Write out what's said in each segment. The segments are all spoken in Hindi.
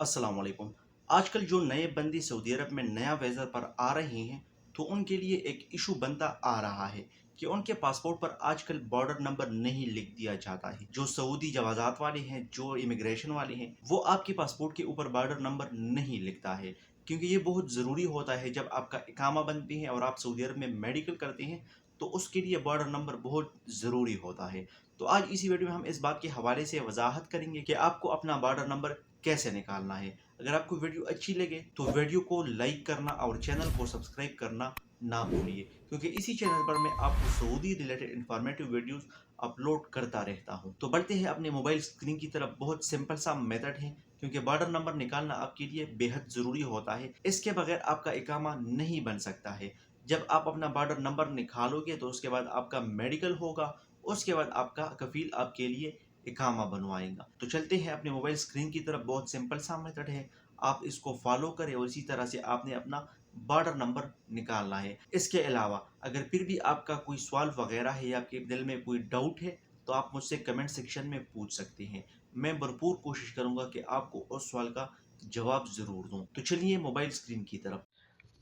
अस्सलाम वालेकुम। आजकल जो नए बंदी सऊदी अरब में नया वीज़ा पर आ रहे हैं, तो उनके लिए एक इशू बनता आ रहा है कि उनके पासपोर्ट पर आजकल बॉर्डर नंबर नहीं लिख दिया जाता है। जो सऊदी जवाज़ात वाले हैं, जो इमिग्रेशन वाले हैं, वो आपके पासपोर्ट के ऊपर बॉर्डर नंबर नहीं लिखता है, क्योंकि ये बहुत ज़रूरी होता है जब आपका इकामा बनते हैं और आप सऊदी अरब में मेडिकल करते हैं, तो उसके लिए बॉर्डर नंबर बहुत ज़रूरी होता है। तो आज इसी वीडियो में हम इस बात के हवाले से वजाहत करेंगे कि आपको अपना बॉर्डर नंबर कैसे निकालना है। अगर आपको वीडियो अच्छी लगे तो वीडियो को लाइक करना और चैनल को सब्सक्राइब करना ना भूलिए, क्योंकि इसी चैनल पर मैं आपको Saudi related informative videos upload करता रहता हूं। तो बढ़ते हैं अपने मोबाइल स्क्रीन की तरफ। बहुत सिंपल सा मेथड है, क्योंकि बॉर्डर नंबर निकालना आपके लिए बेहद ज़रूरी होता है। इसके बगैर आपका इकामा नहीं बन सकता है। जब आप अपना बॉर्डर नंबर निकालोगे तो उसके बाद आपका मेडिकल होगा, उसके बाद आपका कफील आपके लिए इकामा बनवाएगा। तो चलते हैं अपने मोबाइल स्क्रीन की तरफ। बहुत सिंपल सा मेथड है, आप इसको फॉलो करें और इसी तरह से आपने अपना बॉर्डर नंबर निकालना है। इसके अलावा अगर फिर भी आपका कोई सवाल वगैरह है या आपके दिल में कोई डाउट है, तो आप मुझसे कमेंट सेक्शन में पूछ सकते हैं। मैं भरपूर कोशिश करूंगा कि आपको उस सवाल का जवाब ज़रूर दूं। तो चलिए मोबाइल स्क्रीन की तरफ।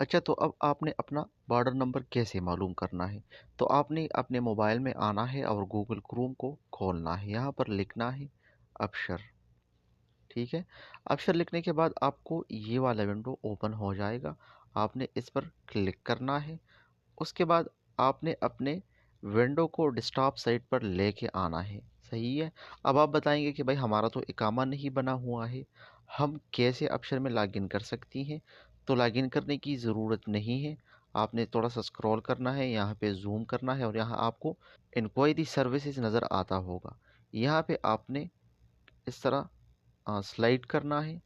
अच्छा, तो अब आपने अपना बॉर्डर नंबर कैसे मालूम करना है? तो आपने अपने मोबाइल में आना है और गूगल क्रोम को खोलना है। यहाँ पर लिखना है अबशर। ठीक है। अबशर लिखने के बाद आपको ये वाला विंडो ओपन हो जाएगा। आपने इस पर क्लिक करना है। उसके बाद आपने अपने विंडो को डेस्कटॉप साइट पर लेके आना है। सही है। अब आप बताएंगे कि भाई हमारा तो इकामा नहीं बना हुआ है, हम कैसे अबशर में लॉगिन कर सकती हैं? तो लॉगिन करने की ज़रूरत नहीं है। आपने थोड़ा सा स्क्रॉल करना है, यहाँ पे जूम करना है और यहाँ आपको इंक्वायरी सर्विसेज नज़र आता होगा। यहाँ पे आपने इस तरह स्लाइड करना है।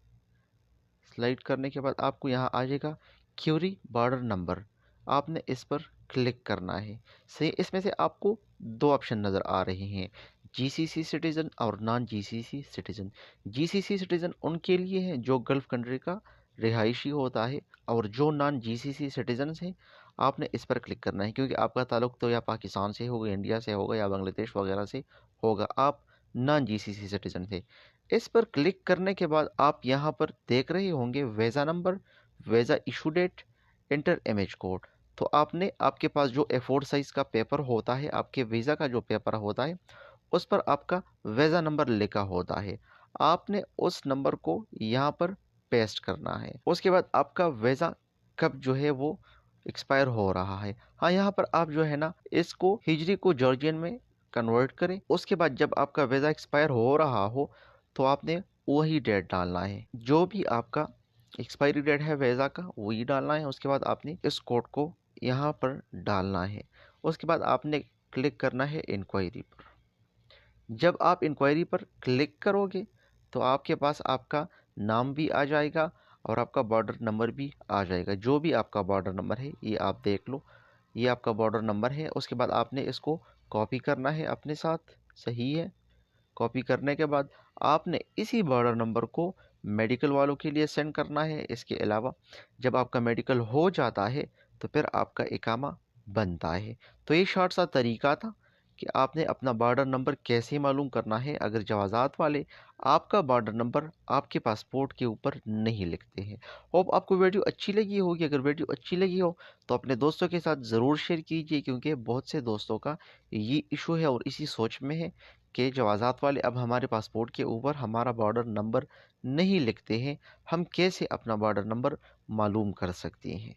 स्लाइड करने के बाद आपको यहाँ आ जाएगा क्यूरी बॉर्डर नंबर। आपने इस पर क्लिक करना है। सही, इसमें से आपको दो ऑप्शन नज़र आ रहे हैं, जीसीसी सिटीज़न और non GCC citizen. GCC citizen उनके लिए है जो गल्फ़ कंट्री का रिहायशी होता है, और जो नॉन जीसीसी सिटीज़न हैं, आपने इस पर क्लिक करना है, क्योंकि आपका ताल्लुक तो या पाकिस्तान से होगा, इंडिया से होगा या बांग्लादेश वगैरह से होगा। आप नॉन जीसीसी सिटीज़न थे। इस पर क्लिक करने के बाद आप यहाँ पर देख रहे होंगे visa number, visa issue date, inter image code. तो आपने, आपके पास जो A4 साइज़ का पेपर होता है, आपके वीज़ा का जो पेपर होता है, उस पर आपका वीज़ा नंबर लिखा होता है। आपने उस नंबर को यहाँ पर पेस्ट करना है। उसके बाद आपका वीज़ा कब जो है वो एक्सपायर हो रहा है। हाँ, यहाँ पर आप जो है ना, इसको हिजरी को जॉर्जियन में कन्वर्ट करें। उसके बाद जब आपका वीज़ा एक्सपायर हो रहा हो, तो आपने वही डेट डालना है, जो भी आपका एक्सपायरी डेट है वीज़ा का वही डालना है। उसके बाद आपने इस कोड को यहाँ पर डालना है। उसके बाद आपने क्लिक करना है इंक्वायरी पर। जब आप इंक्वायरी पर क्लिक करोगे तो आपके पास आपका नाम भी आ जाएगा और आपका बॉर्डर नंबर भी आ जाएगा। जो भी आपका बॉर्डर नंबर है, ये आप देख लो, ये आपका बॉर्डर नंबर है। उसके बाद आपने इसको कॉपी करना है अपने साथ। सही है। कॉपी करने के बाद आपने इसी बॉर्डर नंबर को मेडिकल वालों के लिए सेंड करना है। इसके अलावा जब आपका मेडिकल हो जाता है तो फिर आपका इकामा बनता है। तो ये शॉर्ट सा तरीका था कि आपने अपना बॉर्डर नंबर कैसे मालूम करना है अगर जवाज़ात वाले आपका बॉर्डर नंबर आपके पासपोर्ट के ऊपर नहीं लिखते हैं। होप आपको वीडियो अच्छी लगी होगी। अगर वीडियो अच्छी लगी हो तो अपने दोस्तों के साथ ज़रूर शेयर कीजिए, क्योंकि बहुत से दोस्तों का ये इशू है और इसी सोच में है कि जवाज़ात वाले अब हमारे पासपोर्ट के ऊपर हमारा बॉर्डर नंबर नहीं लिखते हैं, हम कैसे अपना बॉर्डर नंबर मालूम कर सकते हैं।